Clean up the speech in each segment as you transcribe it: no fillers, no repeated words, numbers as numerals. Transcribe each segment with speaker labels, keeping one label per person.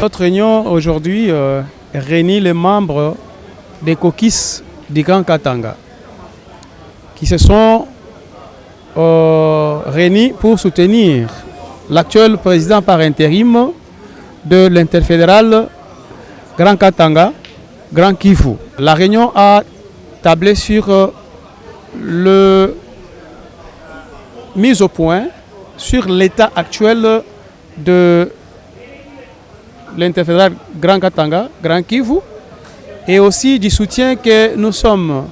Speaker 1: Notre réunion aujourd'hui réunit les membres des caucus du Grand Katanga qui se sont réunis pour soutenir l'actuel président par intérim de l'interfédéral Grand Katanga, Grand Kivu. La réunion a tablé sur le mise au point sur l'état actuel de l'interfédéral Grand Katanga, Grand Kivu, et aussi du soutien que nous sommes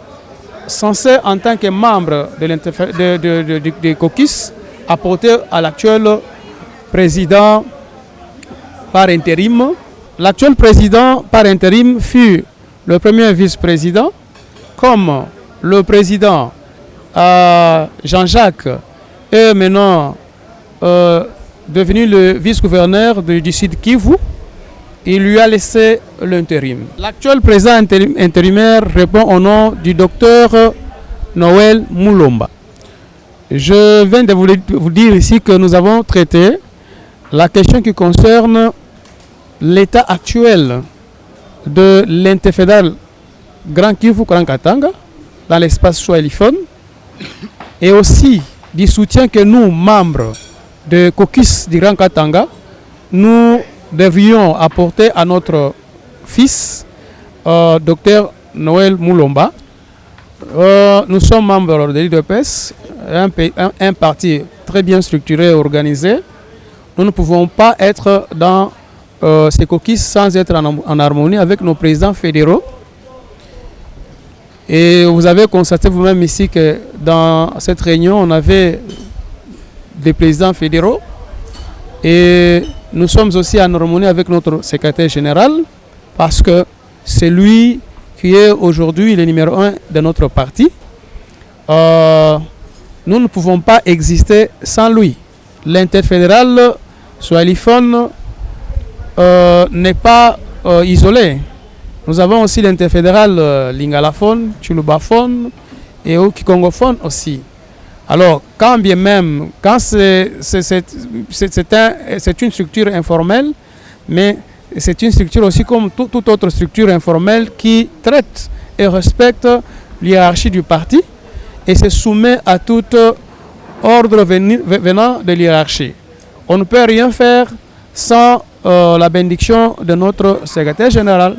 Speaker 1: censés, en tant que membres des caucus, apporter à l'actuel président par intérim. L'actuel président par intérim fut le premier vice-président, comme le président Jean-Jacques est maintenant devenu le vice-gouverneur du Sud Kivu. Il lui a laissé l'intérim. L'actuel président intérimaire répond au nom du docteur Noël Mulomba. Je viens de vous dire ici que nous avons traité la question qui concerne l'état actuel de l'interfédéral Grand Kivu Grand Katanga dans l'espace swahiliphone et aussi du soutien que nous, membres de caucus du Grand Katanga, nous devrions apporter à notre fils, docteur Noël Mulomba. Nous sommes membres de l'UDPS, un parti très bien structuré et organisé. Nous ne pouvons pas être dans ces caucus sans être en harmonie avec nos présidents fédéraux. Et vous avez constaté vous-même ici que dans cette réunion, on avait des présidents fédéraux et nous sommes aussi en harmonie avec notre secrétaire général parce que c'est lui qui est aujourd'hui le numéro 1 de notre parti. Nous ne pouvons pas exister sans lui. L'interfédéral swahiliphone n'est pas isolé. Nous avons aussi l'interfédéral lingalaphone, tsholubaphone et kikongophone aussi. Alors, quand bien même, quand c'est une structure informelle, mais c'est une structure aussi comme toute autre structure informelle qui traite et respecte l'hiérarchie du parti et se soumet à tout ordre venant de l'hiérarchie. On ne peut rien faire sans la bénédiction de notre secrétaire général,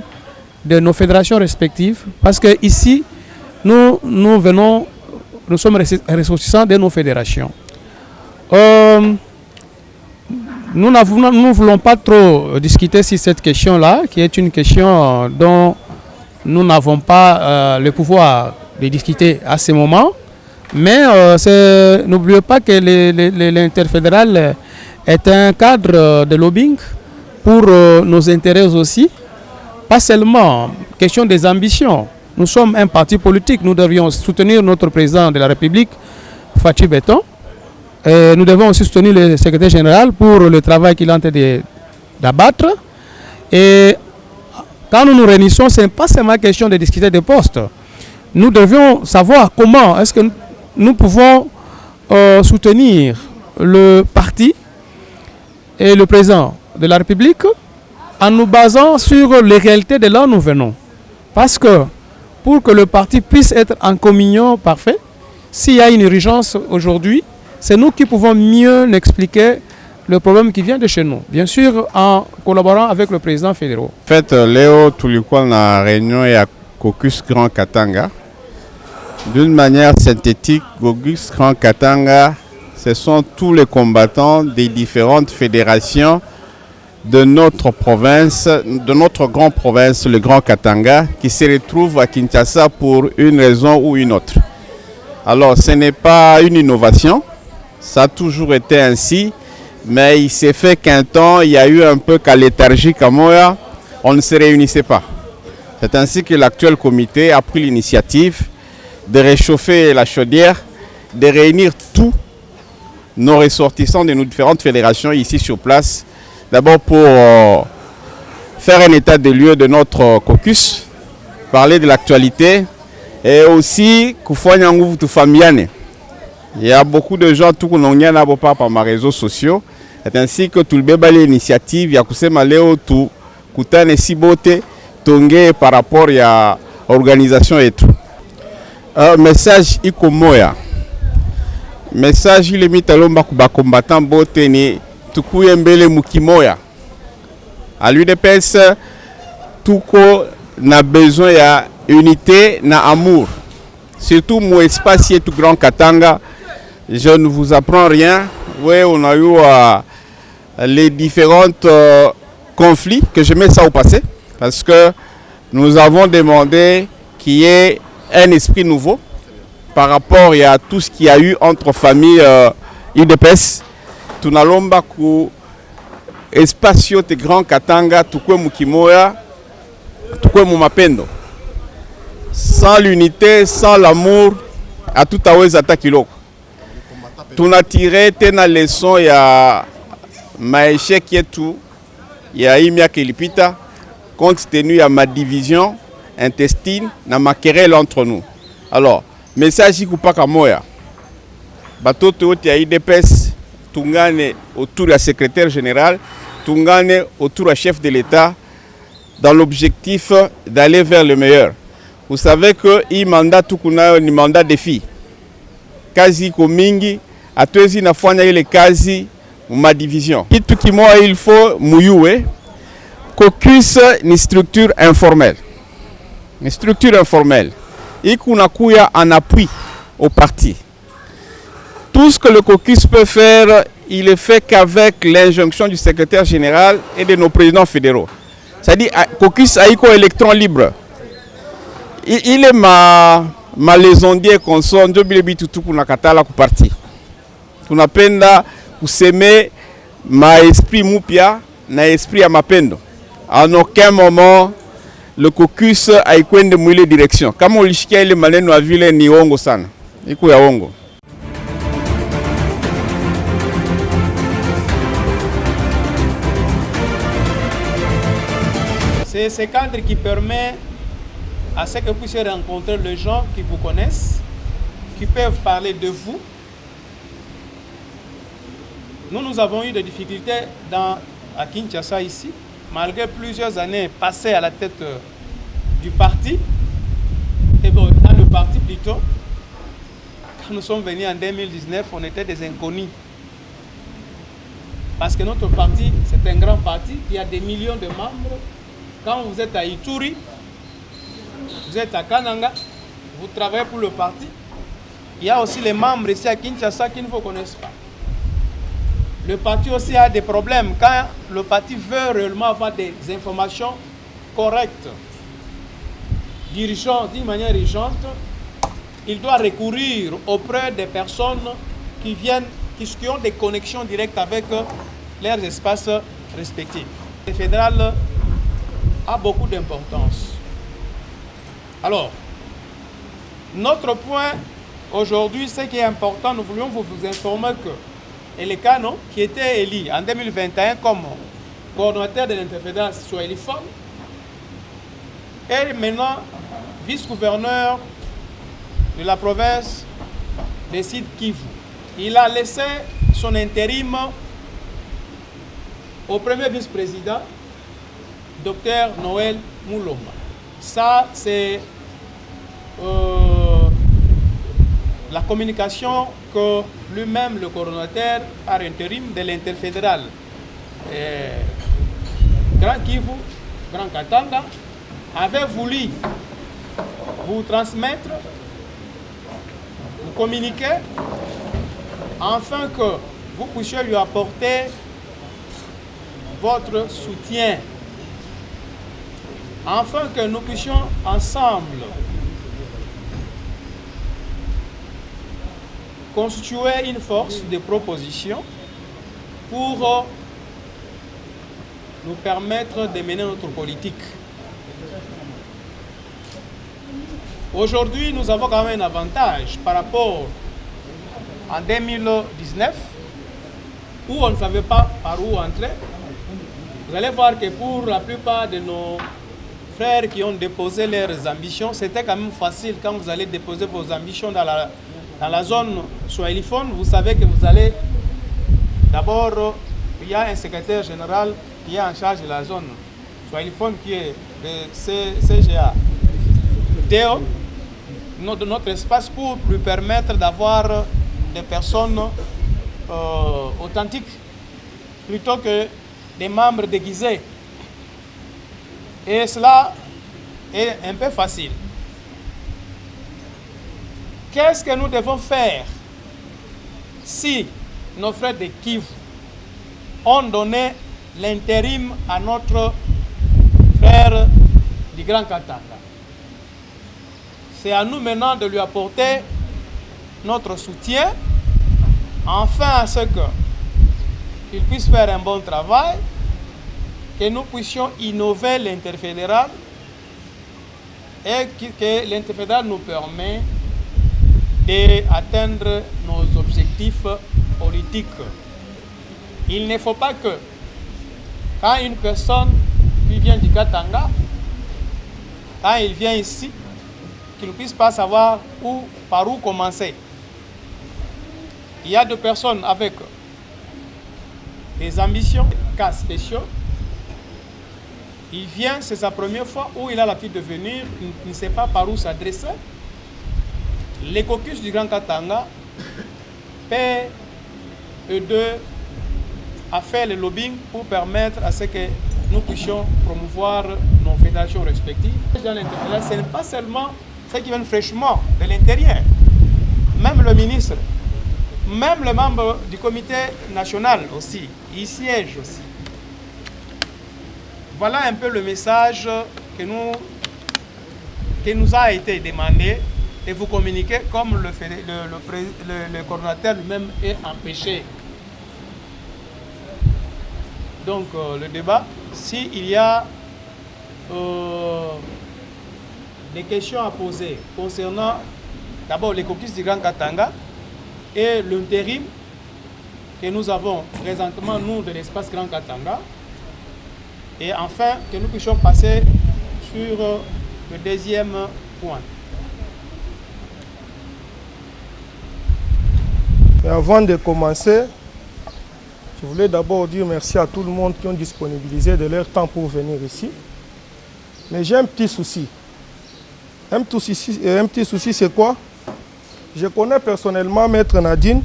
Speaker 1: de nos fédérations respectives, parce que ici, nous sommes ressortissants de nos fédérations. Nous ne voulons pas trop discuter sur cette question-là, qui est une question dont nous n'avons pas le pouvoir de discuter à ce moment. Mais n'oubliez pas que l'interfédéral est un cadre de lobbying pour nos intérêts aussi. Pas seulement question des ambitions. Nous sommes un parti politique, nous devions soutenir notre président de la République, Fatou Béton. Et nous devons aussi soutenir le secrétaire général pour le travail qu'il est en train d'abattre. Et quand nous nous réunissons, ce n'est pas seulement question de discuter des postes. Nous devions savoir comment est-ce que nous pouvons soutenir le parti et le président de la République en nous basant sur les réalités de là où nous venons. Parce que pour que le parti puisse être en communion parfaite, s'il y a une urgence aujourd'hui, c'est nous qui pouvons mieux expliquer le problème qui vient de chez nous. Bien sûr, en collaborant avec le président fédéral.
Speaker 2: En fait, Léo Toulikwa na réunion et à Caucus Grand Katanga. D'une manière synthétique, Caucus Grand Katanga, ce sont tous les combattants des différentes fédérations de notre province, de notre grande province, le Grand Katanga, qui se retrouve à Kinshasa pour une raison ou une autre. Alors, ce n'est pas une innovation, ça a toujours été ainsi, mais il s'est fait qu'un temps, il y a eu un peu qu'à léthargie, qu'à Moya, on ne se réunissait pas. C'est ainsi que l'actuel comité a pris l'initiative de réchauffer la chaudière, de réunir tous nos ressortissants de nos différentes fédérations ici sur place. D'abord pour faire un état des lieux de notre caucus, parler de l'actualité et aussi il y a beaucoup de gens tout par les réseaux sociaux. C'est ainsi que tout le bébé l'initiative, il y a kusema leo tukutane si bote tongee par rapport ya organisation yetu. Message iko moya. Message ile mitalomba kuba combattant bote ni tukuye mbele mukimoya. À l'UDPS tuko na besoin ya unité na amour. Surtout mon espace est tout grand Katanga. Je ne vous apprends rien. Oui, on a eu les différents conflits que je mets ça au passé. Parce que nous avons demandé qu'il y ait un esprit nouveau par rapport à tout ce qu'il y a eu entre familles UDPS. Tunalomba ku espace yote grand Katanga, tukwe mukimoya, tukwe mumapendo. Sans l'unité, sans l'amour, à tout aweza takiloko. Tuna tiré tena leçon ya maéchec yetu ya imiaka ilipita compte tenu ya ma division intestine na ma querelle entre nous. Alors, message ikupaka moya. Batoto yote ya IDPS tungane autour du secrétaire général, tungane autour du chef de l'État dans l'objectif d'aller vers le meilleur. Vous savez que il mandat tukunayo ni mandat défi. Kazi ko mingi atwezi nafanya ile kazi ma division. Kitu kimoja il faut muyue. Caucus ni structure informelle. Une structure informelle. Ikunakuya en appui au parti. Tout ce que le caucus peut faire, il est fait qu'avec l'injonction du secrétaire général et de nos présidents fédéraux. C'est-à-dire, caucus a électron libre. Il est ma lésondier qu'on sonne, ndio bile bitu tu kuna katala ku parti. Tunapenda kuseme ma esprit mupya na esprit ya mapendo. En aucun moment le caucus haikwende mwile direction. Kama ulishikia ile maneno ya vile ni ongo sana. Iko ya ongo.
Speaker 1: C'est ce cadre qui permet à ce que vous puissiez rencontrer les gens qui vous connaissent, qui peuvent parler de vous. Nous avons eu des difficultés à Kinshasa ici, malgré plusieurs années passées à la tête du parti, et bon, dans le parti plutôt. Quand nous sommes venus en 2019, on était des inconnus. Parce que notre parti, c'est un grand parti, il y a des millions de membres. Quand vous êtes à Ituri, vous êtes à Kananga, vous travaillez pour le parti. Il y a aussi les membres ici à Kinshasa qui ne vous connaissent pas. Le parti aussi a des problèmes. Quand le parti veut réellement avoir des informations correctes, d'une manière urgente, il doit recourir auprès des personnes qui ont des connexions directes avec leurs espaces respectifs. Le fédéral a beaucoup d'importance. Alors, notre point aujourd'hui, ce qui est important, nous voulions vous informer que Elekano, qui était élu en 2021 comme coordonnateur de l'interfédéral Swahiliphone, est maintenant vice-gouverneur de la province de Sud Kivu. Il a laissé son intérim au premier vice-président, Dr Noël Mouloma. Ça, c'est la communication que lui-même, le coordonnateur par intérim de l'interfédéral Grand Kivu, Grand Katanga, avait voulu vous transmettre, vous communiquer, afin que vous puissiez lui apporter votre soutien, afin que nous puissions ensemble constituer une force de proposition pour nous permettre de mener notre politique. Aujourd'hui, nous avons quand même un avantage par rapport à 2019, où on ne savait pas par où entrer. Vous allez voir que pour la plupart de nos frères qui ont déposé leurs ambitions, c'était quand même facile quand vous allez déposer vos ambitions dans la zone swahiliphone. Vous savez que vous allez d'abord, il y a un secrétaire général qui est en charge de la zone Swahiliphone qui est le CGA, Deo, de notre espace pour lui permettre d'avoir des personnes authentiques plutôt que des membres déguisés. Et cela est un peu facile. Qu'est-ce que nous devons faire si nos frères de Kivu ont donné l'intérim à notre frère du Grand Katanga? C'est à nous maintenant de lui apporter notre soutien, afin à ce qu'il puisse faire un bon travail, que nous puissions innover l'interfédéral et que l'interfédéral nous permet d'atteindre nos objectifs politiques. Il ne faut pas que, quand une personne qui vient du Katanga, quand il vient ici, qu'il ne puisse pas savoir par où commencer. Il y a des personnes avec des ambitions, des cas spéciaux. Il vient, c'est sa première fois où il a l'habitude de venir, il ne sait pas par où s'adresser. Les caucus du Grand Katanga paient eux à faire le lobbying pour permettre à ce que nous puissions promouvoir nos fédérations respectives. Dans l'interfédéral, ce n'est pas seulement ceux qui viennent fraîchement de l'intérieur, même le ministre, même les membres du comité national aussi, ils siègent aussi. Voilà un peu le message que nous a été demandé de vous communiquer, comme le coordonnateur lui-même est empêché. Donc le débat, s'il y a des questions à poser concernant d'abord les caucus du Grand Katanga et l'intérim que nous avons présentement, nous, de l'espace Grand Katanga, et enfin que nous puissions passer sur le deuxième point.
Speaker 3: Mais avant de commencer, je voulais d'abord dire merci à tout le monde qui ont disponibilisé de leur temps pour venir ici. Mais j'ai un petit souci. Un petit souci, c'est quoi? Je connais personnellement Maître Nadine.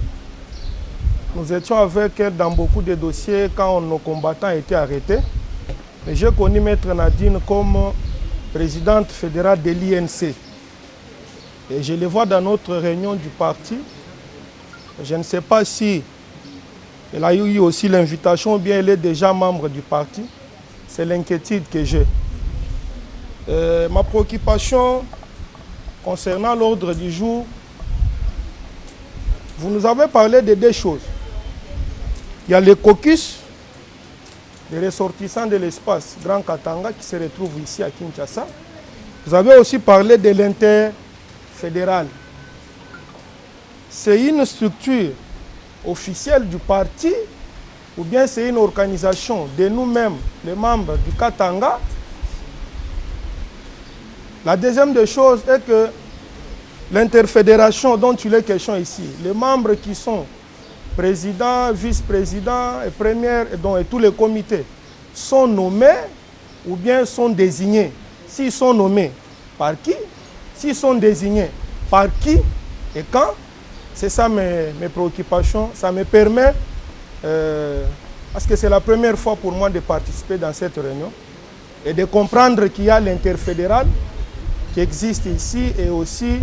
Speaker 3: Nous étions avec elle dans beaucoup de dossiers quand nos combattants étaient arrêtés. Mais j'ai connu Maître Nadine comme présidente fédérale de l'INC. Et je le vois dans notre réunion du parti. Je ne sais pas si elle a eu aussi l'invitation ou bien elle est déjà membre du parti. C'est l'inquiétude que j'ai. Ma préoccupation concernant l'ordre du jour, vous nous avez parlé de deux choses. Il y a le caucus des ressortissants de l'espace Grand Katanga qui se retrouve ici à Kinshasa. Vous avez aussi parlé de l'interfédéral. C'est une structure officielle du parti ou bien c'est une organisation de nous-mêmes, les membres du Katanga. La deuxième des choses est que l'interfédération dont il est question ici, les membres qui sont présidents, vice-présidents et premiers et tous les comités sont nommés ou bien sont désignés. S'ils sont nommés, par qui? S'ils sont désignés, par qui et quand? C'est ça mes préoccupations. Ça me permet, parce que c'est la première fois pour moi de participer dans cette réunion, et de comprendre qu'il y a l'interfédéral qui existe ici et aussi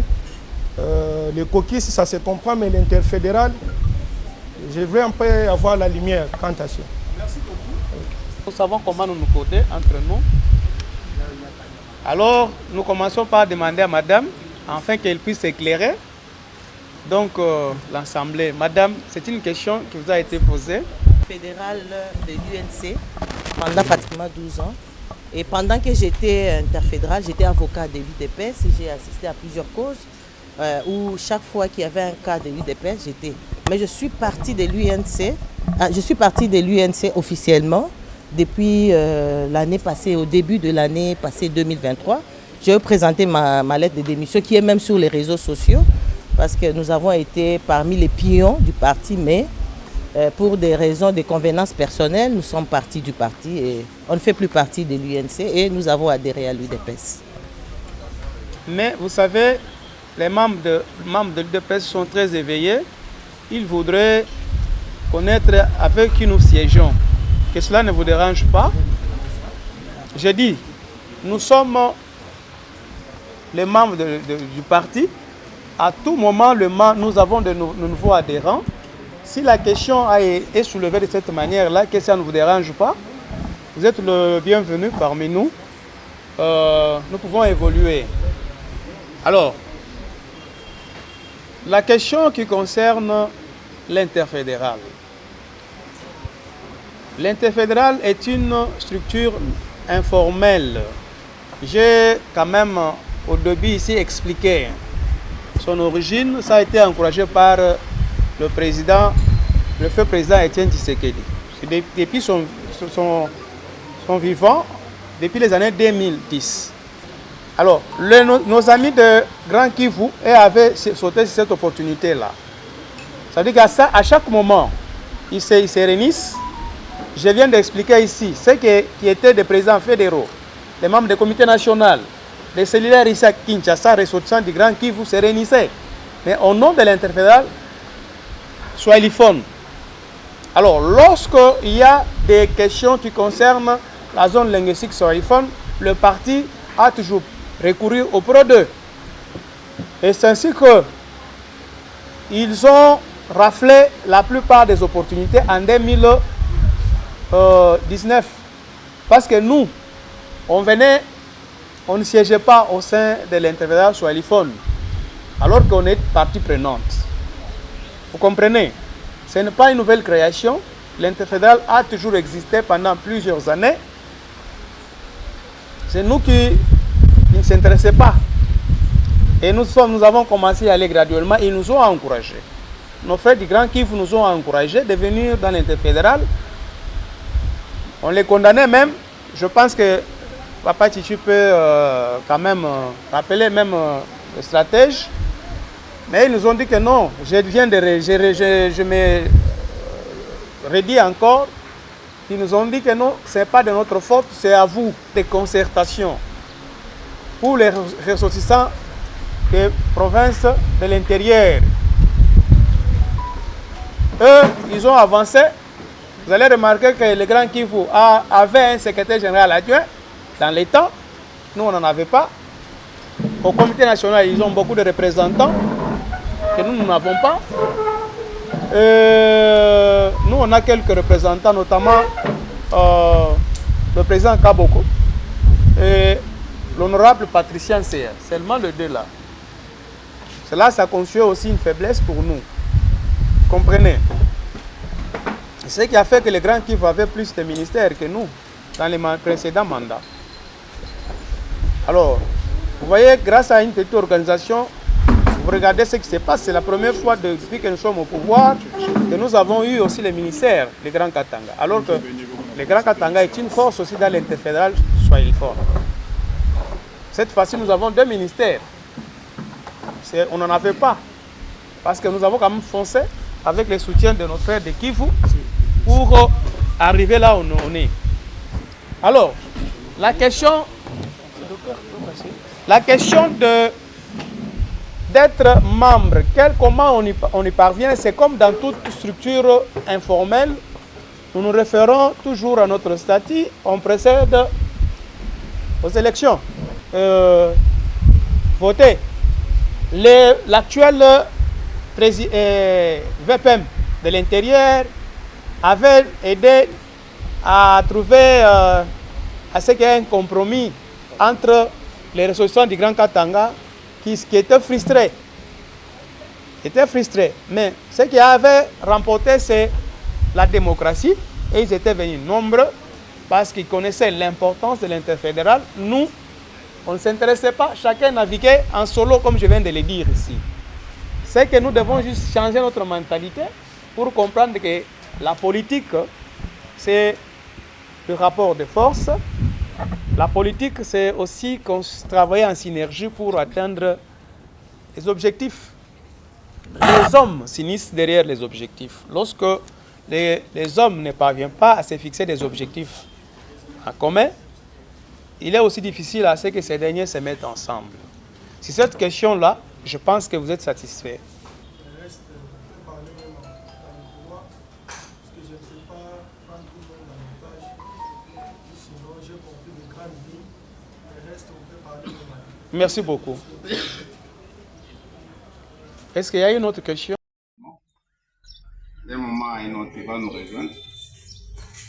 Speaker 3: les caucus, ça se comprend, mais l'interfédéral, je vais un peu avoir la lumière quant à ça.
Speaker 1: Merci beaucoup. Nous savons comment nous nous coder entre nous. Alors, nous commençons par demander à madame, afin qu'elle puisse éclairer. Donc, l'Assemblée. Madame, c'est une question qui vous a été posée.
Speaker 4: Fédéral de l'UNC pendant pratiquement 12 ans. Et pendant que j'étais interfédéral, j'étais avocat de l'UDPS et j'ai assisté à plusieurs causes où chaque fois qu'il y avait un cas de l'UDPS, j'étais. Mais je suis partie de l'UNC. Je suis partie de l'UNC officiellement depuis l'année passée, au début de l'année passée 2023. J'ai présenté ma lettre de démission qui est même sur les réseaux sociaux parce que nous avons été parmi les pions du parti, mais pour des raisons de convenance personnelle, nous sommes partis du parti et on ne fait plus partie de l'UNC et nous avons adhéré à l'UDPS.
Speaker 1: Mais vous savez, les membres de l'UDPS sont très éveillés. Ils voudraient connaître avec qui nous siégeons. Que cela ne vous dérange pas. J'ai dit, nous sommes les membres du parti. À tout moment, nous avons de nouveaux adhérents. Si la question est soulevée de cette manière-là, que ça ne vous dérange pas, vous êtes le bienvenu parmi nous. Nous pouvons évoluer. Alors, la question qui concerne l'interfédéral. L'interfédéral est une structure informelle. J'ai quand même au début ici expliqué son origine. Ça a été encouragé par le feu président Étienne Tshisekedi. Depuis son vivant, depuis les années 2010. Alors, nos amis de Grand Kivu avaient sauté sur cette opportunité-là. C'est-à-dire qu'à chaque moment, ils se réunissent. Je viens d'expliquer ici ceux qui étaient des présidents fédéraux, les membres du comité national, les cellulaires ici à Kinshasa, ressortissants du Grand Kivu se réunissaient. Mais au nom de l'interfédéral, Swahiliphone. Alors, lorsqu'il y a des questions qui concernent la zone linguistique Swahiliphone, le parti a toujours recouru auprès d'eux. Et c'est ainsi qu'ils ont raflé la plupart des opportunités en 2019. Parce que nous, on ne siégeait pas au sein de l'interfédéral Swahiliphone, alors qu'on est partie prenante. Vous comprenez? Ce n'est pas une nouvelle création. L'interfédéral a toujours existé pendant plusieurs années. C'est nous qui ne s'intéressaient pas. Et nous avons commencé à aller graduellement. Ils nous ont encouragés. Nos frères du Grand Kivu nous ont encouragés de venir dans l'interfédéral. On les condamnait même. Je pense que Papa Chichi peut quand même rappeler même le stratège. Mais ils nous ont dit que non. Je me redis encore. Ils nous ont dit que non, ce n'est pas de notre faute, c'est à vous, des concertations. Pour les ressortissants des provinces de l'intérieur. Eux, ils ont avancé. Vous allez remarquer que le Grand Kivu avait un secrétaire général adjoint dans les temps. Nous, on n'en avait pas. Au comité national, ils ont beaucoup de représentants que nous n'avons pas. Nous, on a quelques représentants, notamment le président Kaboko et l'honorable Patricien CR. Seulement les deux là. Cela, ça constitue aussi une faiblesse pour nous. Comprenez? C'est ce qui a fait que les Grands Kivu avaient plus de ministères que nous dans les précédents mandats. Alors, vous voyez, grâce à une petite organisation, vous regardez ce qui se passe. C'est la première fois depuis que nous sommes au pouvoir que nous avons eu aussi les ministères, les Grands Katanga. Alors que les Grands Katanga est une force aussi dans l'interfédéral Swahiliphone. Cette fois-ci, nous avons 2 ministères. On n'en avait pas. Parce que nous avons quand même foncé avec le soutien de nos frères de Kivu pour arriver là où on est. Alors, la question d'être membre, comment on y parvient, c'est comme dans toute structure informelle. Nous nous référons toujours à notre statut. On procède aux élections. Voter. L'actuel VPM de l'intérieur avait aidé à trouver à ce qu'il y ait un compromis entre les ressortissants du Grand Katanga qui étaient frustrés. Mais ce qui avait remporté, c'est la démocratie. Et ils étaient venus nombreux parce qu'ils connaissaient l'importance de l'interfédéral. Nous, on ne s'intéressait pas. Chacun naviguait en solo, comme je viens de le dire ici. C'est que nous devons juste changer notre mentalité pour comprendre que la politique, c'est le rapport de force. La politique, c'est aussi travailler en synergie pour atteindre les objectifs. Les hommes s'unissent derrière les objectifs. Lorsque les hommes ne parviennent pas à se fixer des objectifs en commun, il est aussi difficile à ce que ces derniers se mettent ensemble. Sur cette question-là, je pense que vous êtes satisfait. Merci beaucoup. Est-ce qu'il y a une autre question?
Speaker 2: D'un moment à un autre, il va nous rejoindre.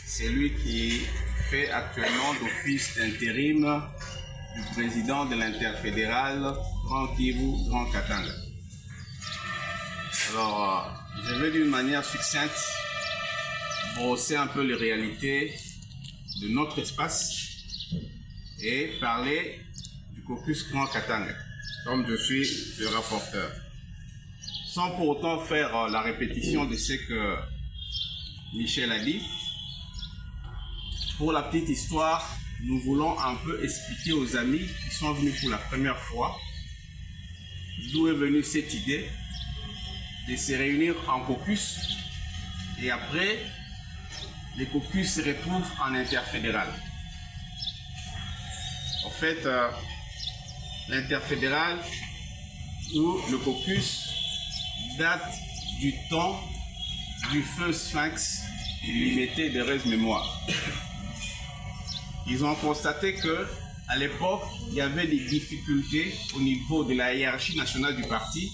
Speaker 2: C'est lui qui fait actuellement l'office d'intérim du président de l'interfédéral Grand Kivu, Grand Katanga. Alors, je vais d'une manière succincte brosser un peu les réalités de notre espace et parler du caucus Grand Katanga, comme je suis le rapporteur. Sans pour autant faire la répétition de ce que Michel a dit, pour la petite histoire, nous voulons un peu expliquer aux amis qui sont venus pour la première fois d'où est venue cette idée de se réunir en caucus et après, les caucus se retrouvent en interfédéral. En fait, l'interfédéral ou le caucus date du temps du feu Sphinx limité d'heureuse mémoire. Ils ont constaté que à l'époque, il y avait des difficultés au niveau de la hiérarchie nationale du parti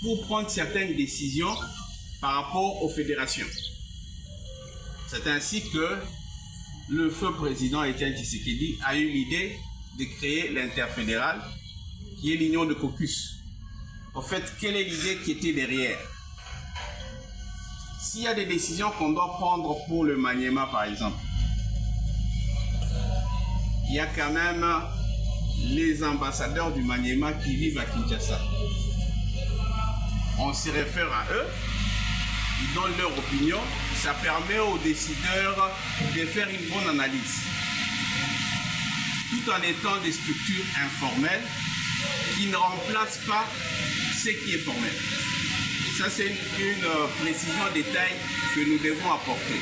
Speaker 2: pour prendre certaines décisions par rapport aux fédérations. C'est ainsi que le feu président Étienne Tshisekedi a eu l'idée de créer l'interfédéral, qui est l'union de caucus. En fait, quelle est l'idée qui était derrière? S'il y a des décisions qu'on doit prendre pour le Maniema, par exemple, il y a quand même les ambassadeurs du Maniema qui vivent à Kinshasa. On se réfère à eux, ils donnent leur opinion, ça permet aux décideurs de faire une bonne analyse. Tout en étant des structures informelles qui ne remplacent pas ce qui est formel. Ça, c'est une précision détail que nous devons apporter.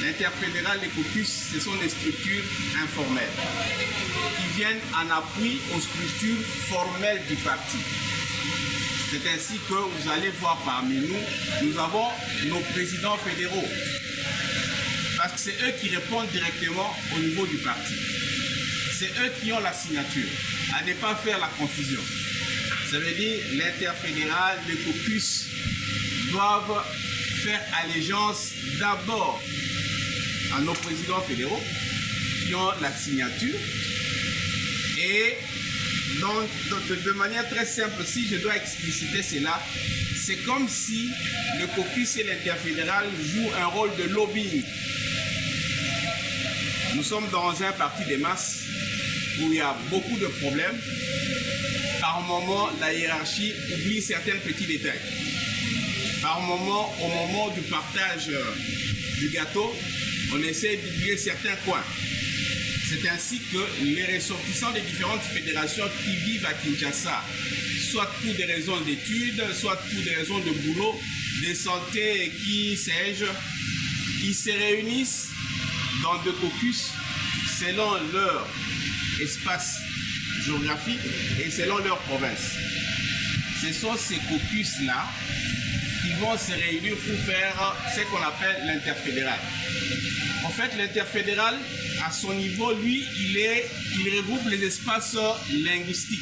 Speaker 2: L'interfédéral, les caucus, ce sont des structures informelles qui viennent en appui aux structures formelles du parti. C'est ainsi que vous allez voir parmi nous, nous avons nos présidents fédéraux. Parce que c'est eux qui répondent directement au niveau du parti. C'est eux qui ont la signature. À ne pas faire la confusion. Ça veut dire l'interfédéral, les caucus doivent faire allégeance d'abord à nos présidents fédéraux qui ont la signature et donc, de manière très simple, si je dois expliciter cela, c'est comme si le caucus et l'interfédéral jouent un rôle de lobbying. Nous sommes dans un parti des masses où il y a beaucoup de problèmes. Par moment, la hiérarchie oublie certains petits détails. Par moment, au moment du partage du gâteau, on essaie d'oublier certains coins. C'est ainsi que les ressortissants des différentes fédérations qui vivent à Kinshasa, soit pour des raisons d'études, soit pour des raisons de boulot, de santé et qui sais-je, qui se réunissent dans deux caucus selon leur espace géographique et selon leur province. Ce sont ces caucus-là qui vont se réunir pour faire ce qu'on appelle l'interfédéral. En fait, l'interfédéral, à son niveau, lui, il regroupe les espaces linguistiques.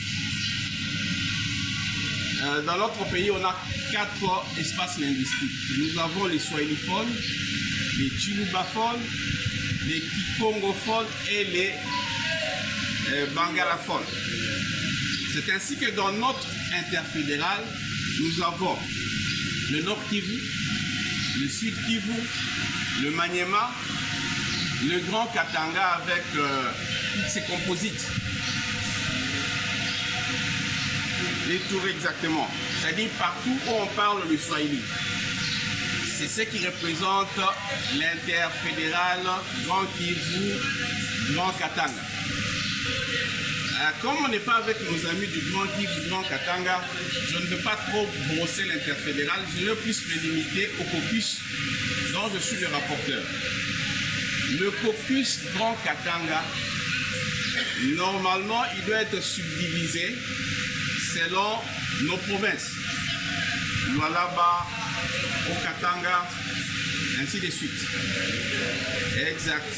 Speaker 2: Dans notre pays, on a 4 espaces linguistiques. Nous avons les swahiliphones, les chilubaphones, les kikongophones et les bangalaphones. C'est ainsi que dans notre interfédéral, nous avons le Nord Kivu, le Sud Kivu, le Maniema, le Grand Katanga avec toutes ses composites. Les tours exactement. C'est-à-dire partout où on parle le Swahili. C'est ce qui représente l'interfédéral Grand Kivu, Grand Katanga. Comme on n'est pas avec nos amis du Grand Guy, du Grand Katanga, je ne veux pas trop brosser l'interfédéral, je veux plus me limiter au caucus dont je suis le rapporteur. Le caucus Grand Katanga, normalement, il doit être subdivisé selon nos provinces. Lualaba, Okatanga, ainsi de suite. Exact.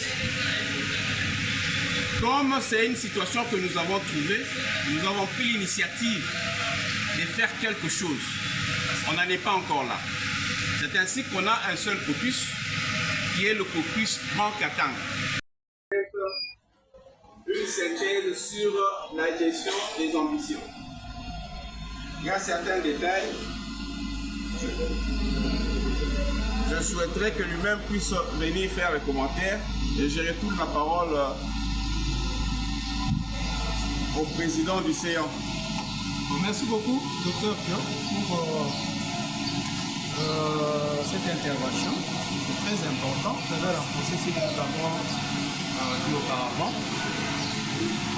Speaker 2: Comme c'est une situation que nous avons trouvée, nous avons pris l'initiative de faire quelque chose. On n'en est pas encore là. C'est ainsi qu'on a un seul caucus, qui est le caucus Grand Katanga. Une synthèse sur la gestion des ambitions. Il y a certains détails. Je souhaiterais que lui-même puisse venir faire les commentaires et je retourne la parole au président du CEAN.
Speaker 1: Merci beaucoup, Dr Pio, pour cette intervention. C'est très important. Vous avez renforcé ce que nous avons dit auparavant.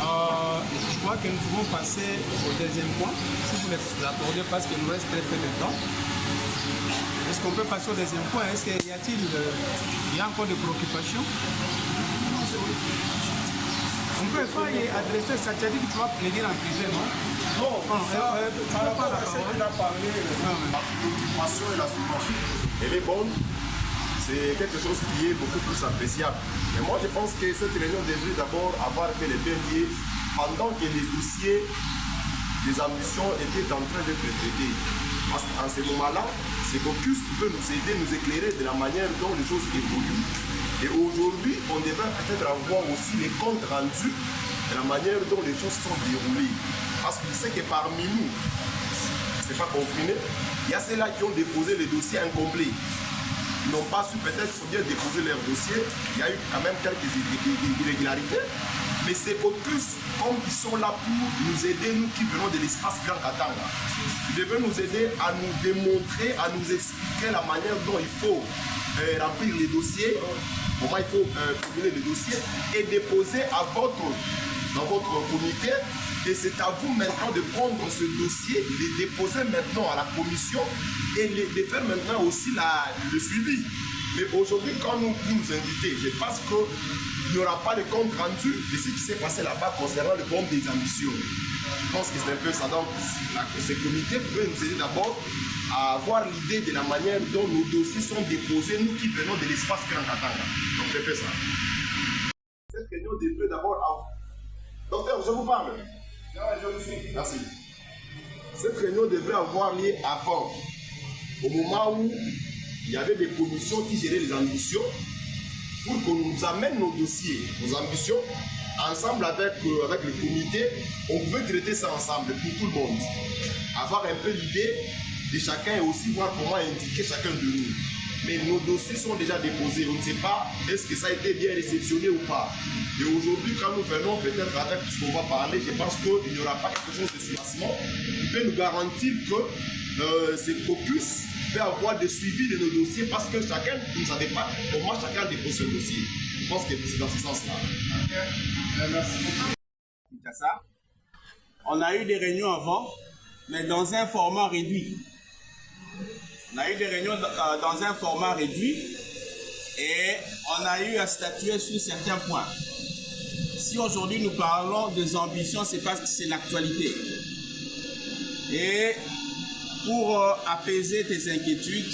Speaker 1: Je crois que nous pouvons passer au deuxième point, si vous l'accordez, parce qu'il nous reste très peu de temps. Est-ce qu'on peut passer au deuxième point? Est-ce qu'il y a encore des préoccupations? On ne peut pas y adresser, ça t'a dit que tu vas plaider en privé, non?
Speaker 3: Non, tu n'as pas la parole.
Speaker 5: La préoccupation et la subvention, elle est bonne. C'est quelque chose qui est beaucoup plus appréciable. Mais moi, je pense que cette réunion devrait d'abord avoir fait les derniers pendant que les dossiers des ambitions étaient en train d'être traités. Parce qu'en ce moment-là, ce caucus peut nous aider, nous éclairer de la manière dont les choses évoluent. Et aujourd'hui, on devrait peut-être avoir aussi les comptes rendus de la manière dont les choses sont déroulées. Parce que je sais que parmi nous, ce n'est pas confiné, il y a ceux-là qui ont déposé les dossiers incomplets. Ils n'ont pas su peut-être bien déposer leur dossier. Il y a eu quand même quelques irrégularités. Mais ces caucus, comme ils sont là pour nous aider, nous qui venons de l'espace Grand Katanga, ils devraient nous aider à nous démontrer, à nous expliquer la manière dont il faut remplir les dossiers, comment il faut formuler les dossiers et déposer dans votre comité. Et c'est à vous maintenant de prendre ce dossier, de le déposer maintenant à la commission et de faire maintenant aussi le suivi. Mais aujourd'hui, quand nous nous invitez, je pense qu'il n'y aura pas de compte rendu de ce qui s'est passé là-bas concernant le compte des ambitions. Je pense que c'est un peu ça. Donc, ce comité peut nous aider d'abord à avoir l'idée de la manière dont nos dossiers sont déposés, nous qui venons de l'espace Grand Katanga. Donc, c'est un peu ça. Cette réunion devrait d'abord avoir... Docteur, je vous parle. Merci. Cette réunion devrait avoir lieu avant, au moment où il y avait des commissions qui géraient les ambitions, pour qu'on nous amène nos dossiers, nos ambitions, ensemble avec le comité. On pouvait traiter ça ensemble pour tout le monde. Avoir un peu l'idée de chacun et aussi voir comment indiquer chacun de nous. Mais nos dossiers sont déjà déposés. On ne sait pas est-ce que ça a été bien réceptionné ou pas. Et aujourd'hui, quand nous venons peut-être avec ce qu'on va parler, je pense qu'il n'y aura pas quelque chose de soubassement qui peut nous garantir que ces caucus peut avoir des suivis de nos dossiers parce que chacun, vous ne savez pas comment chacun dépose ce dossier. Je pense que c'est dans ce sens-là.
Speaker 2: Merci beaucoup. On a eu des réunions avant, mais dans un format réduit. On a eu des réunions dans un format réduit et on a eu à statuer sur certains points. Si aujourd'hui nous parlons des ambitions, c'est parce que c'est l'actualité. Et pour apaiser tes inquiétudes,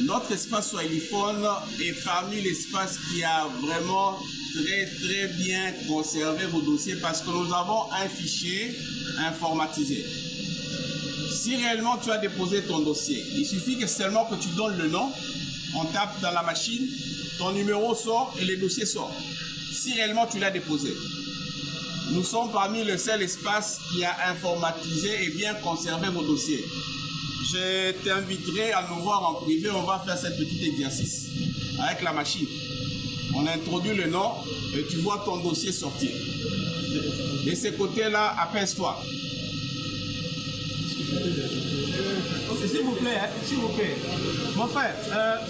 Speaker 2: notre espace Swahiliphone est parmi l'espace qui a vraiment très bien conservé vos dossiers parce que nous avons un fichier informatisé. Si réellement tu as déposé ton dossier, il suffit que seulement que tu donnes le nom, on tape dans la machine, ton numéro sort et le dossier sort. Si réellement tu l'as déposé. Nous sommes parmi le seul espace qui a informatisé et bien conservé vos dossiers. Je t'inviterai à nous voir en privé, on va faire ce petit exercice avec la machine. On introduit le nom et tu vois ton dossier sortir. De ce côté-là, apaise-toi.
Speaker 1: S'il vous plaît, mon frère,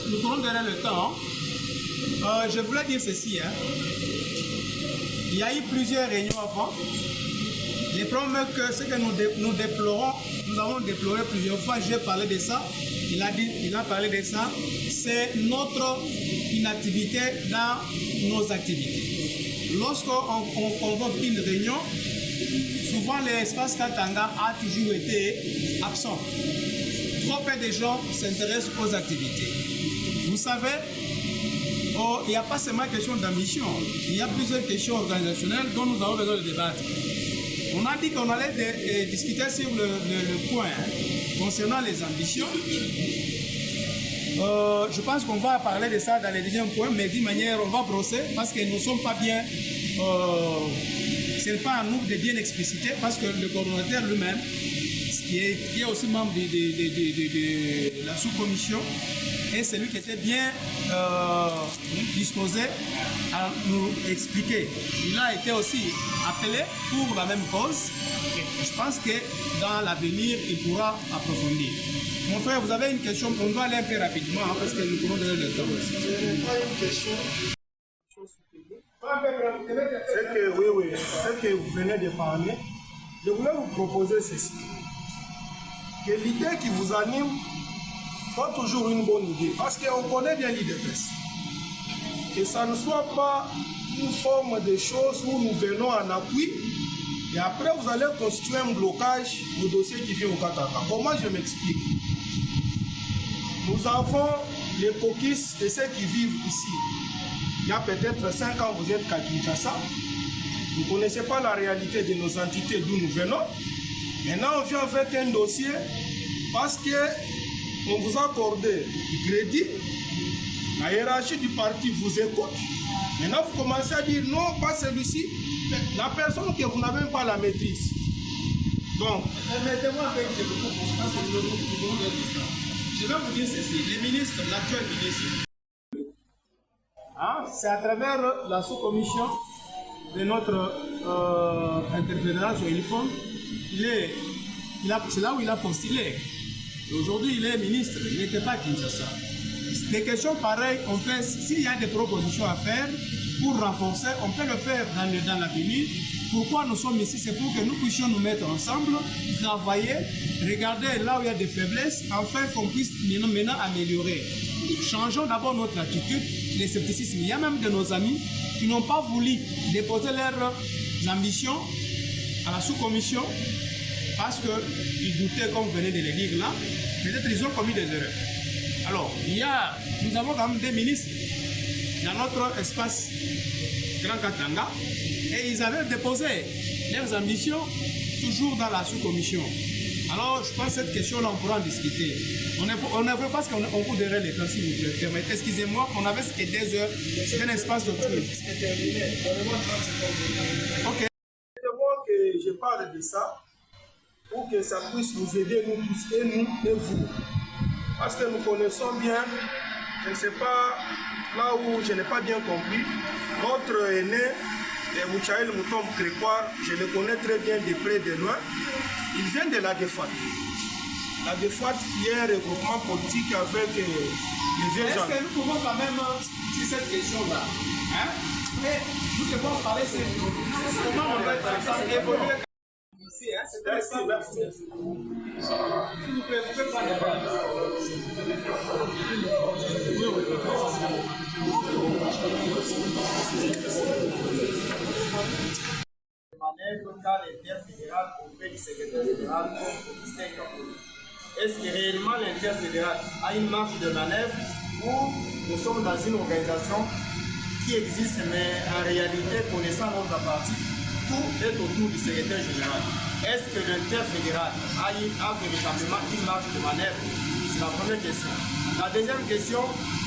Speaker 1: nous pourrons donner le temps. Je voulais dire ceci. Il y a eu plusieurs réunions avant. Les problèmes que ce que nous déplorons, nous avons déploré plusieurs fois, j'ai parlé de ça, il a parlé de ça, c'est notre inactivité dans nos activités. Lorsqu'on convoque une réunion, souvent l'espace Katanga a toujours été absent. Trop peu de gens s'intéressent aux activités. Vous savez, il n'y a pas seulement question d'ambition, il y a plusieurs questions organisationnelles dont nous avons besoin de débattre. On a dit qu'on allait discuter sur le point concernant les ambitions. Je pense qu'on va parler de ça dans les deuxième point, mais d'une manière, on va brosser parce que nous ne sommes pas bien. Ce n'est pas à nous de bien expliciter parce que le coordonnateur lui-même, qui est aussi membre de la sous-commission, et celui qui était bien disposé à nous expliquer. Il a été aussi appelé pour la même cause. Je pense que dans l'avenir, il pourra approfondir. Mon frère, vous avez une question, on doit aller un peu rapidement hein, parce que nous pouvons donner le temps.
Speaker 3: Je n'ai pas une question. C'est que vous venez de parler. Je voulais vous proposer ceci. Que l'idée qui vous anime soit toujours une bonne idée. Parce qu'on connaît bien l'IDPS. Que ça ne soit pas une forme de choses où nous venons en appui et après vous allez constituer un blocage au dossier qui vient au Katanga. Comment je m'explique? Nous avons les caucus et ceux qui vivent ici. Il y a peut-être 5 ans, vous êtes à Kinshasa. Vous ne connaissez pas la réalité de nos entités d'où nous venons. Maintenant, on vient avec un dossier parce qu'on vous a accordé du crédit. La hiérarchie du parti vous écoute. Maintenant, vous commencez à dire non, pas celui-ci. La personne que vous n'avez pas la maîtrise. Donc, permettez-moi avec des propos, parce que je vais vous dire ceci. Les ministres, l'actuel ministre, c'est à travers la sous-commission de notre interfédéral sur Elifon, c'est là où il a postulé. Aujourd'hui, il est ministre, il n'était pas à Kinshasa. Des questions pareilles, on fait, s'il y a des propositions à faire pour renforcer, on peut le faire dans l'avenir. Pourquoi nous sommes ici? C'est pour que nous puissions nous mettre ensemble, travailler, regarder là où il y a des faiblesses, afin qu'on puisse maintenant améliorer. Changeons d'abord notre attitude, le scepticisme. Il y a même de nos amis qui n'ont pas voulu déposer leurs ambitions à la sous-commission parce qu'ils doutaient, comme vous venez de le dire là, peut-être ils ont commis des erreurs. Alors, nous avons quand même des ministres dans notre espace Grand Katanga et ils avaient déposé leurs ambitions toujours dans la sous-commission. Alors, je pense que cette question-là, on pourra en discuter. On ne veut pas parce qu'on coudrait les temps, si vous le permettez. Excusez-moi, on avait que 2 heures, c'est un espace de truc. Ok. Permettez-moi que je parle de ça pour que ça puisse nous aider, nous tous, et nous et vous. Parce que nous connaissons bien, je ne sais pas, là où je n'ai pas bien compris, notre aîné, Mouchaïl Moutom Crécoire, je le connais très bien de près et de loin, il vient de la DEFAT. La DEFAT qui est un regroupement politique avec les vieux gens.
Speaker 1: Est-ce que nous pouvons quand même, sur cette question-là, mais nous devons parler de comment on doit évoluer ici, c'est un standard. S'il vous plaît, vous pouvez prendre la parole.
Speaker 6: Manœuvre quand l'interfédéral auprès du secrétaire général est-ce que réellement l'interfédéral a une marge de manœuvre ou nous sommes dans une organisation qui existe mais en réalité connaissant notre parti, tout est autour du secrétaire général. Est-ce que l'interfédéral a véritablement une marge de manœuvre? C'est la première question. La deuxième question,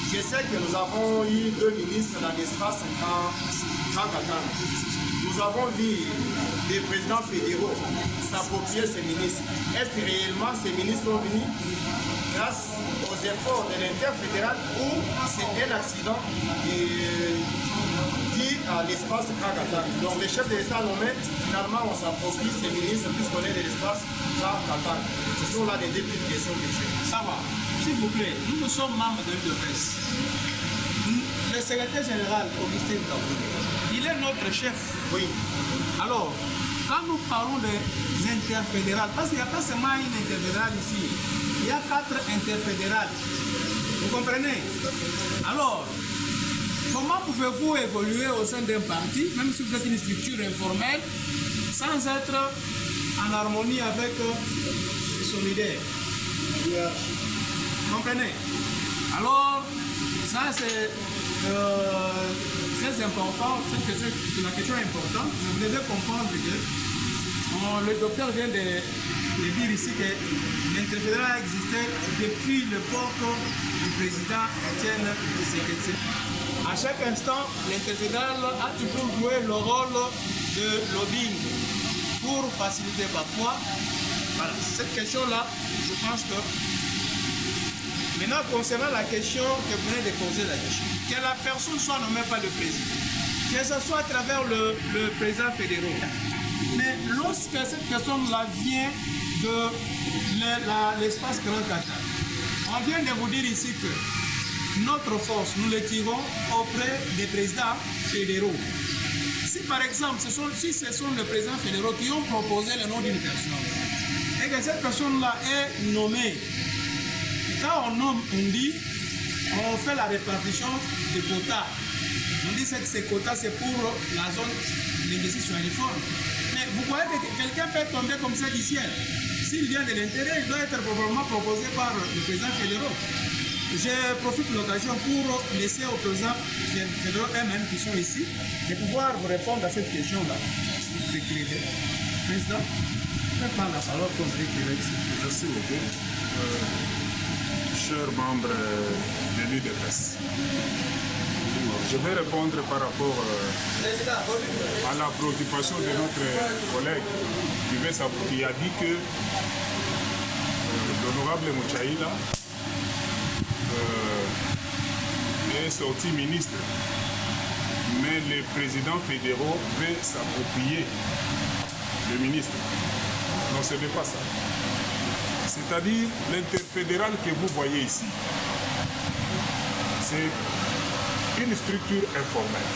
Speaker 6: je sais que nous avons eu 2 ministres dans l'espace Grand Katanga. Nous avons vu des présidents fédéraux s'approprier ces ministres. Est-ce que réellement ces ministres sont venus grâce aux efforts de l'interfédéral ou c'est un accident dû à l'espace Grand Katanga? Donc les chefs de l'État nommés, finalement on s'approprie ces ministres puisqu'on est de l'espace Grand Katanga. Ce sont là des 2 petites questions que j'ai.
Speaker 1: Ça va. S'il vous plaît, nous sommes membres de l'UDPS. Le secrétaire général, Augustin Kaboulé, il est notre chef.
Speaker 6: Oui.
Speaker 1: Alors, quand nous parlons des interfédérales, parce qu'il n'y a pas seulement une interfédérale ici, il y a 4 interfédérales. Vous comprenez? Alors, comment pouvez-vous évoluer au sein d'un parti, même si vous êtes une structure informelle, sans être en harmonie avec les solidaires? Vous comprenez? Alors, ça c'est très important, c'est la question importante. Vous devez comprendre que le docteur vient de dire ici que l'interfédéral a existé depuis l'époque du président Étienne Tshisekedi. À chaque instant, l'interfédéral a toujours joué le rôle de lobbying pour faciliter parfois. Voilà, cette question-là, je pense que... Maintenant, concernant la question que vous venez de poser, la question, que la personne soit nommée par le président, que ce soit à travers le président fédéral. Mais lorsque cette personne-là vient de l'espace Grand Qatar, on vient de vous dire ici que notre force, nous les tirons auprès des présidents fédéraux. Si par exemple, si ce sont les présidents fédéraux qui ont proposé le nom d'une personne, et que cette personne-là est nommée, quand on nomme, on dit, on fait la répartition des quotas. On dit que ces quotas, c'est pour la zone linguistique sur uniforme. Mais vous voyez que quelqu'un peut tomber comme ça du ciel. S'il vient de l'intérieur, il doit être probablement proposé par le président fédéral. Je profite de l'occasion pour laisser aux présidents fédéraux eux-mêmes qui sont ici de pouvoir vous répondre à cette question-là. Président, je vais prendre la parole comme
Speaker 7: Merci beaucoup. Chers membres de l'UDPS, je vais répondre par rapport à la préoccupation de notre collègue qui a dit que l'honorable Mouchaïla est sorti ministre, mais les présidents fédéraux veulent s'approprier le ministre. Non, ce n'est pas ça. C'est-à-dire l'interfédéral que vous voyez ici, c'est une structure informelle.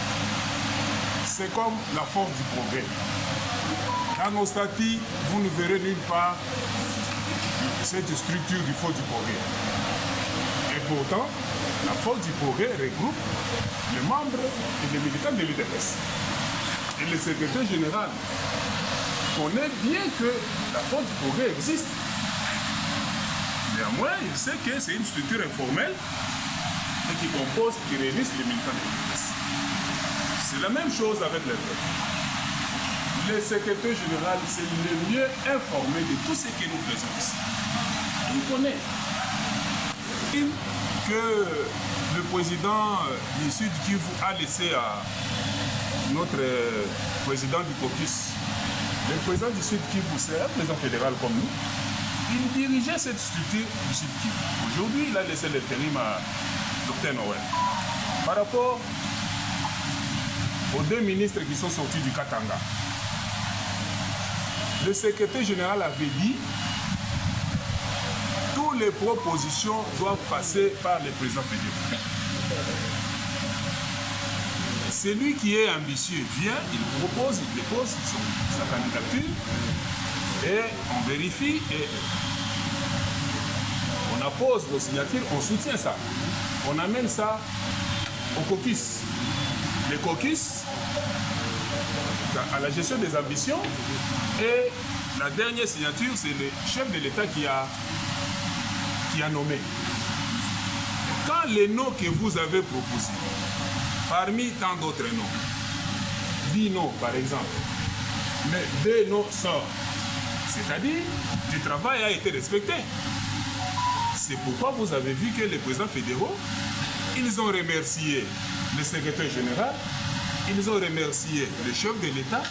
Speaker 7: C'est comme la force du progrès. Dans nos statuts, vous ne verrez nulle part cette structure du force du progrès. Et pourtant, la force du progrès regroupe les membres et les militants de l'UDPS. Et le secrétaire général connaît bien que la force du progrès existe. Néanmoins, il sait que c'est une structure informelle et qui réunissent les militants de l'UDPS. C'est la même chose avec les autres. Le secrétaire général, c'est le mieux informé de tout ce que nous faisons ici. Il connaît que le président du Sud Kivu a laissé à notre président du caucus. Le président du Sud Kivu, c'est un président fédéral comme nous. Il dirigeait cette structure du Sud Kivu. Aujourd'hui, il a laissé l'intérim à Dr Noël. Par rapport aux 2 ministres qui sont sortis du Katanga, le secrétaire général avait dit que toutes les propositions doivent passer par les présidents fédéraux. Celui qui est ambitieux vient, il propose, il dépose sa candidature et on vérifie et on appose nos signatures, on soutient ça. On amène ça au caucus. Le caucus à la gestion des ambitions et la dernière signature, c'est le chef de l'État qui a nommé. Quand les noms que vous avez proposés, parmi tant d'autres noms, 10 noms par exemple, mais 2 noms sortent, c'est-à-dire du travail a été respecté. C'est pourquoi vous avez vu que les présidents fédéraux, ils ont remercié le secrétaire général, ils ont remercié le chef de l'État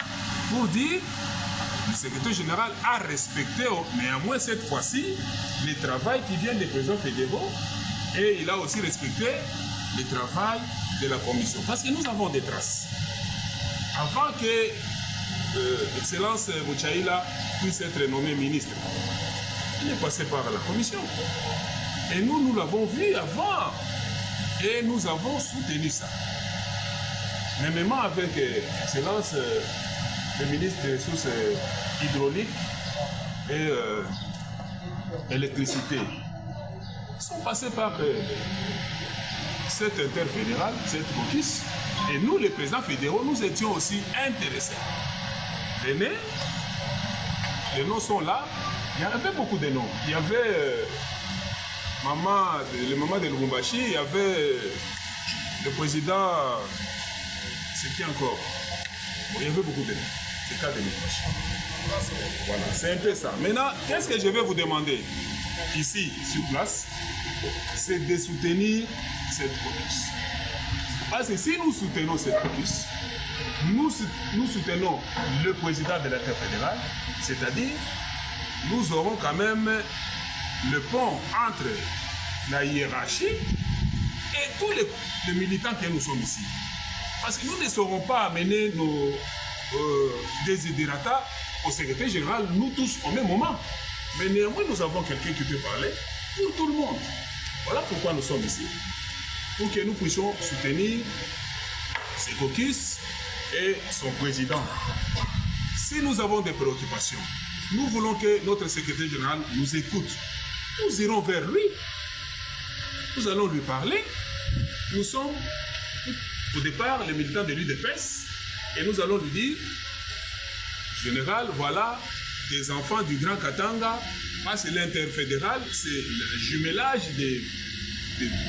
Speaker 7: pour dire que le secrétaire général a respecté néanmoins cette fois-ci le travail qui vient des présidents fédéraux et il a aussi respecté le travail de la commission. Parce que nous avons des traces. Avant que Excellence Mouchaïla puisse être nommé ministre, il est passé par la commission. Et nous l'avons vu avant. Et nous avons soutenu ça. Mais même avec Excellence le ministre des Ressources hydrauliques et électricité. Ils sont passés par cette interfédérale, cette caucus, et nous, les présidents fédéraux, nous étions aussi intéressés. Venez, les noms sont là, il y avait beaucoup de noms. Il y avait le maman de Lubumbashi, il y avait le président, c'est qui encore? Bon, il y avait beaucoup de noms, c'est cas de Lubumbashi. Voilà, c'est un peu ça. Maintenant, qu'est-ce que je vais vous demander ici, sur place? C'est de soutenir cette caucus. Parce que si nous soutenons cette caucus, nous soutenons le président de l'interfédérale, c'est-à-dire nous aurons quand même le pont entre la hiérarchie et tous les militants que nous sommes ici. Parce que nous ne saurons pas amener nos désidérata au secrétaire général, nous tous au même moment. Mais néanmoins, nous avons quelqu'un qui peut parler pour tout le monde. Voilà pourquoi nous sommes ici. Pour que nous puissions soutenir ces caucus et son président. Si nous avons des préoccupations, nous voulons que notre secrétaire général nous écoute. Nous irons vers lui. Nous allons lui parler. Nous sommes au départ les militants de l'UDPS et nous allons lui dire, général, voilà des enfants du Grand Katanga, parce que l'interfédéral, c'est le jumelage des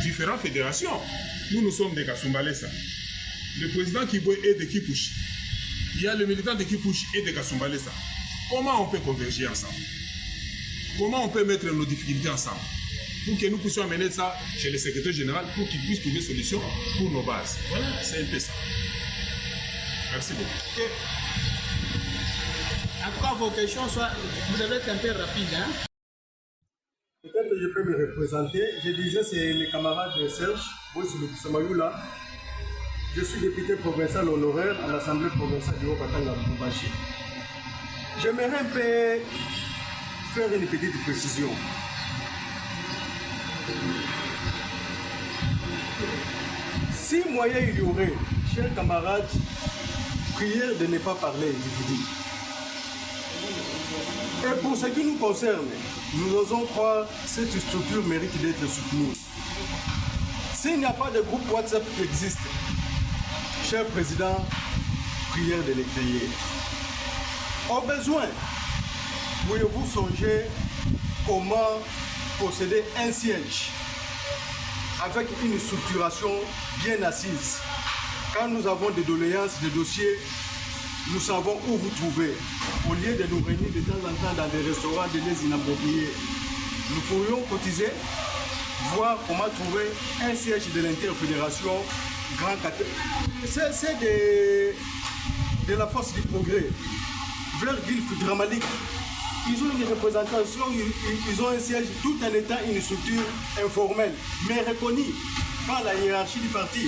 Speaker 7: différentes fédérations. Nous sommes des Kasumbalesa. Le président Kibwe est de Kipushi. Il y a le militant de Kipushi et de Kasumbalesa. Comment on peut converger ensemble? Comment on peut mettre nos difficultés ensemble pour que nous puissions amener ça chez le secrétaire général pour qu'il puisse trouver une solution pour nos bases? Voilà, c'est un peu ça. Merci beaucoup.
Speaker 8: Okay. En tout cas, vos questions, vous devez être un peu rapide. Hein?
Speaker 9: Peut-être que je peux me représenter. Je disais, c'est les camarades de Serge, Samayula. Je suis député provincial honoraire à l'Assemblée provinciale du Haut-Katanga Lubumbashi. J'aimerais un peu faire une petite précision. Si moyen il y aurait, chers camarades, prière de ne pas parler, je vous dis. Et pour ce qui nous concerne, nous osons croire que cette structure mérite d'être soutenue. S'il n'y a pas de groupe WhatsApp qui existe, cher président, prière de les créer. Au besoin, pourriez-vous songer comment posséder un siège avec une structuration bien assise? Quand nous avons des doléances, des dossiers, nous savons où vous trouver. Au lieu de nous réunir de temps en temps dans des restaurants, des lieux inappropriés, nous pourrions cotiser, voir comment trouver un siège de l'interfédération Grand Katanga. C'est de la force du progrès. Vers Gilf Dramalik, ils ont une représentation, ils ont un siège tout en étant une structure informelle, mais reconnue par la hiérarchie du parti.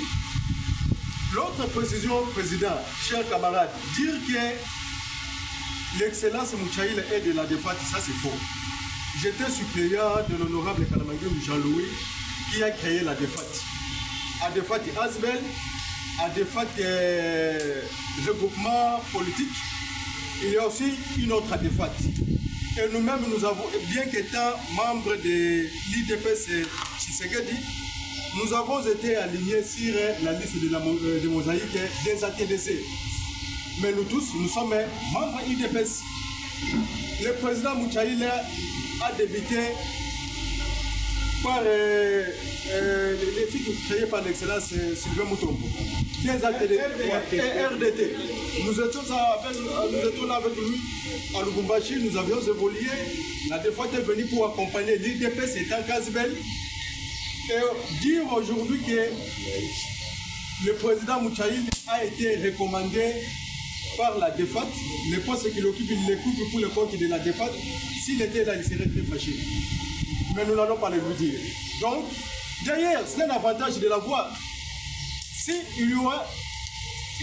Speaker 9: L'autre précision, président, chers camarades, dire que l'excellence Mouchaïla est de la défaite, ça c'est faux. J'étais suppléant de l'honorable Kalamangou Jean-Louis qui a créé la défaite. À défaite Asbel, à défaite regroupement politique, il y a aussi une autre défaite. Et nous-mêmes, nous avons, bien qu'étant membres de l'IDPS Tshisekedi, nous avons été alignés sur la liste de mosaïque des ATDC. Mais nous tous, nous sommes membres IDPS. Le président Mouchaïla a débuté par les filles créées par l'excellence Sylvain Moutombo. Des ATDC et RDT. Nous étions là avec lui à Lubumbashi, nous avions évolué. La défaite est venue pour accompagner l'IDPS étant Casbel. Et dire aujourd'hui que le président Mouchaïla a été recommandé par la défaite, le poste qu'il occupe, il l'occupe pour le compte de la défaite. S'il était là, il serait très fâché. Mais nous n'allons pas le lui dire. Donc, d'ailleurs, c'est un avantage de la voir. S'il y aura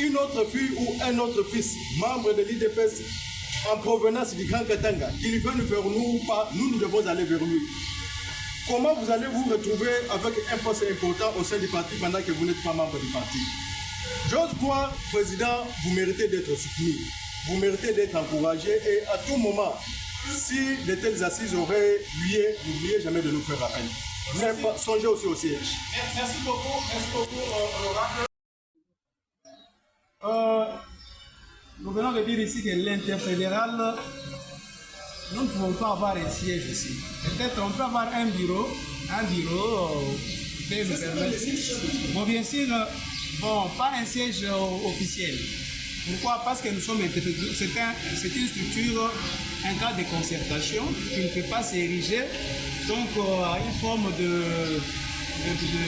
Speaker 9: une autre fille ou un autre fils, membre de l'IDPS, en provenance du Grand Katanga, qu'il vienne vers nous ou pas, nous devons aller vers lui. Comment vous allez vous retrouver avec un poste important au sein du parti pendant que vous n'êtes pas membre du parti? J'ose croire, président, vous méritez d'être soutenu. vous méritez d'être encouragé et à tout moment, si de telles assises auraient lieu, n'oubliez jamais de nous faire appel. Songez aussi au siège.
Speaker 8: Merci beaucoup, l'honorable. Nous venons de dire ici que l'interfédéral, nous ne pouvons pas avoir un siège ici. Peut-être on peut avoir un bureau peut nous permettre. Bon, bien sûr, bon, pas un siège officiel. Pourquoi? Parce que nous sommes c'est une structure, un cadre de concertation qui ne peut pas s'ériger donc à une forme de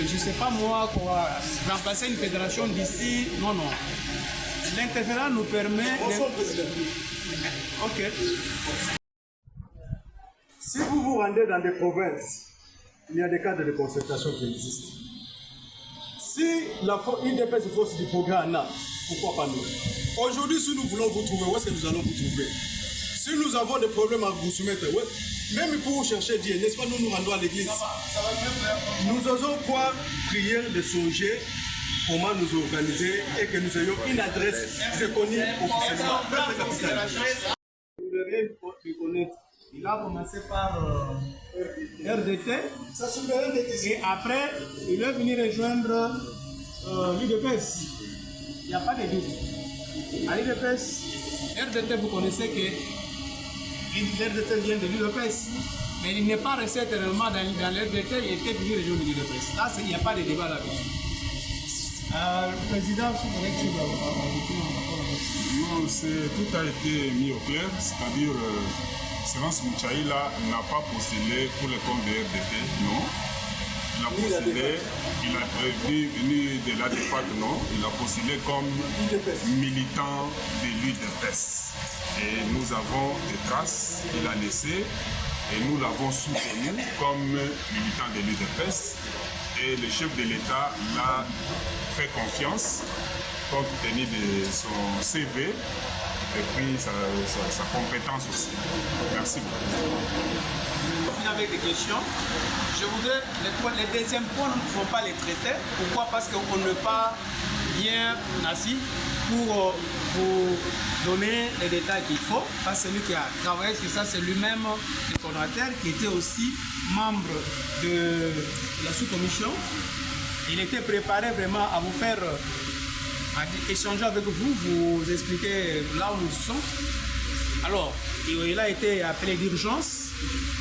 Speaker 8: je ne sais pas moi, quoi, remplacer une fédération d'ici. Non. L'interfédéral nous permet.
Speaker 9: Bonsoir, président.
Speaker 8: Ok.
Speaker 9: Si vous vous rendez dans des provinces, il y a des cadres de concertation qui existent. Si l'UDPS est force du progrès en a, pourquoi pas nous? Aujourd'hui, si nous voulons vous trouver, où est-ce que nous allons vous trouver? Si nous avons des problèmes à vous soumettre, même pour chercher Dieu, n'est-ce pas, nous nous rendons à l'église. Nous osons quoi prier de songer comment nous organiser et que nous ayons une adresse reconnue officiellement.
Speaker 8: Vous devez reconnaître. Il a commencé par RDT et après il est venu rejoindre l'UDPS. Il n'y a pas de doute. À l'UDPS, RDT, vous connaissez que l'RDT vient de l'UDPS, mais il n'est pas resté éternellement dans l'RDT, il était venu rejoindre l'UDPS. Là, il n'y a pas de débat là-dessus. Président, si vous voulez
Speaker 7: non, tout a été mis au clair, c'est-à-dire Sérance Mouchaïla n'a pas postulé pour le compte de RDT, non. Il a postulé, il a venu de la défaite, non. Il a postulé comme militant de l'UDPS. Et nous avons des traces qu'il a laissées et nous l'avons soutenu comme militant de l'UDPS. Et le chef de l'État l'a fait confiance compte tenu de son CV et puis sa compétence aussi. Merci beaucoup.
Speaker 8: Avec des questions, je voudrais, les deuxièmes points, nous ne pouvons pas les traiter. Pourquoi? Parce qu'on n'est pas bien assis pour vous donner les détails qu'il faut. Parce que celui qui a travaillé sur ça, c'est lui-même le coordonnateur qui était aussi membre de la sous-commission. Il était préparé vraiment à vous faire à échanger avec vous, vous expliquer là où nous sommes. Alors, il a été appelé d'urgence.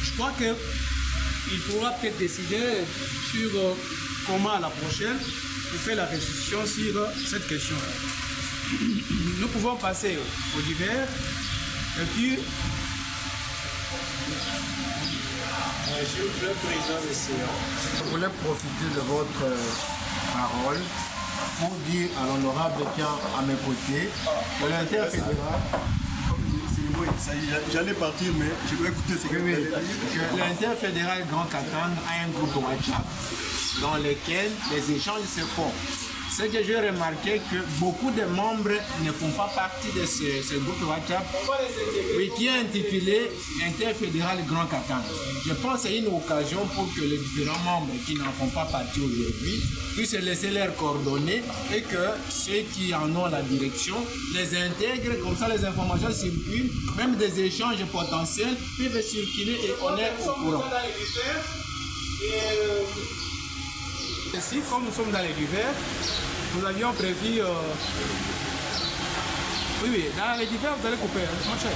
Speaker 8: Je crois qu'il pourra peut-être décider sur comment à la prochaine vous faire la restitution sur cette question. Nous pouvons passer au divers et puis
Speaker 10: Monsieur le Président de séance, je voulais profiter de votre parole pour dire à l'honorable qui est à mes côtés que l'interfédéral.
Speaker 9: J'allais partir, mais je vais écouter ce que vous allez dire.
Speaker 10: Que l'interfédéral Grand Katanga a un groupe WhatsApp dans lequel les échanges se font. Ce que j'ai remarqué, que beaucoup de membres ne font pas partie de ce groupe WhatsApp, oui, qui est intitulé Interfédéral Grand Katanga. Je pense que c'est une occasion pour que les différents membres qui n'en font pas partie aujourd'hui puissent laisser leurs coordonnées et que ceux qui en ont la direction les intègrent, comme ça les informations circulent, même des échanges potentiels peuvent circuler et on est au courant.
Speaker 8: Ici, comme nous sommes dans les divers, nous avions prévu... Oui, dans les divers, vous allez couper, mon cher.